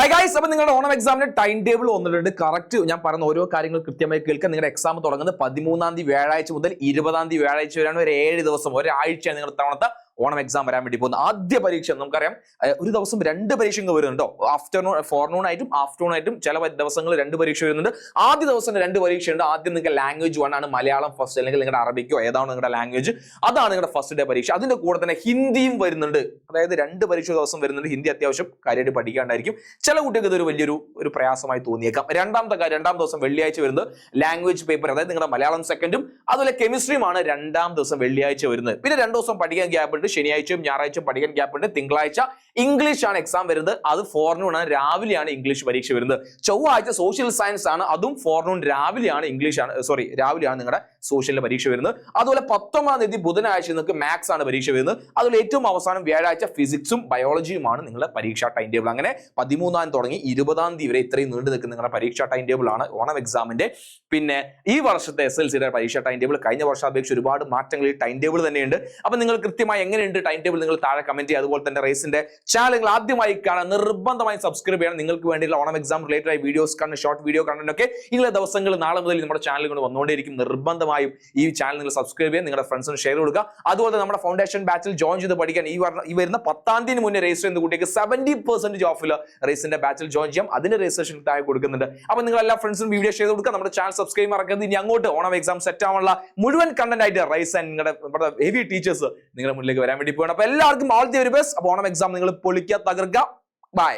High guys, അപ്പോൾ നിങ്ങളുടെ ഓണം എക്സാമിന്റെ ടൈം ടേബിൾ വന്നിട്ടുണ്ട്. കറക്റ്റ് ഞാൻ പറയുന്ന ഓരോ കാര്യങ്ങൾ കൃത്യമായി കേൾക്കാൻ. നിങ്ങളുടെ എക്സാം തുടങ്ങുന്നത് 13-ാം തീയതി വ്യാഴാഴ്ച മുതൽ 20-ാം തീയതി വ്യാഴാഴ്ച വരെയാണ്. ഒരു 7 ദിവസം, ഒരാഴ്ചയാണ് നിങ്ങളുടെ തവണത്തെ ഓണം എക്സാം വരാൻ വേണ്ടി പോകുന്നത്. ആദ്യ പരീക്ഷ നമുക്കറിയാം, ഒരു ദിവസം 2 പരീക്ഷകൾ വരുന്നുണ്ടോ, ഫോർനൂൺ ആയിട്ടും ആഫ്റ്റർനൂൺ ആയിട്ടും. ചില ദിവസങ്ങളിൽ 2 പരീക്ഷ വരുന്നുണ്ട്. ആദ്യ ദിവസം 2 പരീക്ഷയുണ്ട്. ആദ്യം നിങ്ങൾക്ക് ലാംഗ്വേജ് 1 ആണ്, മലയാളം ഫസ്റ്റ്, അല്ലെങ്കിൽ നിങ്ങളുടെ അറബിക്കോ ഏതാണ് നിങ്ങളുടെ ലാംഗ്വേജ്, അതാണ് നിങ്ങളുടെ ഫസ്റ്റ് ഡേ പരീക്ഷ. അതിന്റെ കൂടെ തന്നെ ഹിന്ദിയും വരുന്നുണ്ട്. അതായത് 2 പരീക്ഷ ദിവസം വരുന്നുണ്ട്. ഹിന്ദി അത്യാവശ്യം കാര്യമായിട്ട് പഠിക്കാണ്ടായിരിക്കും. ചില കുട്ടികൾക്ക് ഇതൊരു വലിയൊരു പ്രയാസമായി തോന്നിയേക്കാം. രണ്ടാം ദിവസം വെള്ളിയാഴ്ച വരുന്നത് ലാംഗ്വേജ് പേപ്പർ, അതായത് നിങ്ങളുടെ മലയാളം സെക്കൻഡും അതുപോലെ കെമിസ്ട്രിയുമാണ് 2-ാം ദിവസം വെള്ളിയാഴ്ച വരുന്നത്. പിന്നെ 2 ദിവസം പഠിക്കാൻ ഗ്യാപ്പ് ഉണ്ട്. ശനിയാഴ്ചയും ഞായറാഴ്ചയും പഠിക്കാൻ ഗ്യാപ്പ് ഉണ്ട്. തിങ്കളാഴ്ച ഇംഗ്ലീഷ് ആണ് എക്സാം വരുന്നത്. അത് ഫോർനൂൺ ആണ്, രാവിലെയാണ് ഇംഗ്ലീഷ് പരീക്ഷ വരുന്നത്. ചൊവ്വാഴ്ച സോഷ്യൽ സയൻസ് ആണ്, അതും ഫോർനൂൺ, രാവിലെയാണ് രാവിലെയാണ് നിങ്ങളുടെ സോഷ്യലിന്റെ പരീക്ഷ വരുന്നത്. അതുപോലെ 19-ാം തീയതി ബുധനാഴ്ച നിങ്ങൾക്ക് മാത്സ് ആണ് പരീക്ഷ വരുന്നത്. അതുപോലെ ഏറ്റവും അവസാനം വ്യാഴാഴ്ച ഫിസിക്സും ബയോളജിയുമാണ് നിങ്ങളുടെ പരീക്ഷാ ടൈം ടേബിൾ. അങ്ങനെ 13-ാം തുടങ്ങി 20-ാം തീയതി വരെ ഇത്രയും നീണ്ടു നിൽക്കുന്ന നിങ്ങളുടെ പരീക്ഷാ ടൈം ടേബിൾ ആണ് ഓണം എക്സാമിന്റെ. പിന്നെ ഈ വർഷത്തെ SLCയുടെ പരീക്ഷാ ടൈം ടേബിൾ കഴിഞ്ഞ വർഷം അപേക്ഷിച്ച് ഒരുപാട് മാറ്റങ്ങൾ ഈ ടൈം ടേബിൾ തന്നെയുണ്ട്. അപ്പൊ നിങ്ങൾ കൃത്യമായി എങ്ങനെയുണ്ട് ടൈം ടേബിൾ നിങ്ങൾ താഴെ കമന്റ് ചെയ്യുക. അതുപോലെ തന്നെ റേസിന്റെ ചാനൽ ആദ്യമായി കാണാൻ നിർബന്ധമായി സബ്സ്ക്രൈബ് ചെയ്യണം. നിങ്ങൾക്ക് വേണ്ടിയുള്ള ഓണം എക്സാം റിലേറ്റഡ് ആയി വീഡിയോസ് കാണുന്ന ഷോർട്ട് വീഡിയോ കണ്ടന്റ് ഒക്കെ ഇങ്ങനെ ദിവസങ്ങൾ നാളെ മുതൽ നമ്മുടെ ചാനലിൽ കൊണ്ട് വന്നുകൊണ്ടേയിരിക്കും. നിർബന്ധമായും ഈ ചാനൽ നിങ്ങൾ സബ്സ്ക്രൈബ് ചെയ്യുക, നിങ്ങളുടെ ഫ്രണ്ട്സിന് ഷെയർ കൊടുക്കുക. അതുപോലെ നമ്മുടെ ഫൗണ്ടേഷൻ ബാച്ചിൽ ജോയിൻ ചെയ്ത് പഠിക്കാൻ ഈ വരുന്ന 10-ാം തീയതി മുന്നേ രജിസ്റ്റർ ചെയ്യുന്ന കുട്ടിക്ക് 70% ഓഫിൽ റേസിന്റെ ബാച്ചിൽ ജോയിൻ ചെയ്യാം. അതിന്റെ രജിസ്ട്രേഷൻ താഴെ കൊടുക്കുന്നുണ്ട്. അപ്പൊ നിങ്ങൾ എല്ലാ ഫ്രണ്ട്സിനും വീഡിയോ ഷെയർ കൊടുക്കുക. നമ്മുടെ ചാനൽ സബ്സ്ക്രൈബ് മറക്കരുത്. ഇനി അങ്ങോട്ട് ഓണം എക്സാം സെറ്റ് ആവാനുള്ള മുഴുവൻ കണ്ടന്റ് ആയിട്ട് റൈസ് ആൻഡ് നിങ്ങളുടെ ഹെവി ടീച്ചേഴ്സ് നിങ്ങളുടെ മുന്നിലേക്ക് വരാൻ വേണ്ടി പോകണം. അപ്പൊ എല്ലാവർക്കും ഓൾ ദി വെരി ബെസ്റ്റ്. അപ്പൊ ഓണം എക്സാം നിങ്ങൾ പൊളിക്കുക, തകർക്കുക. ബൈ.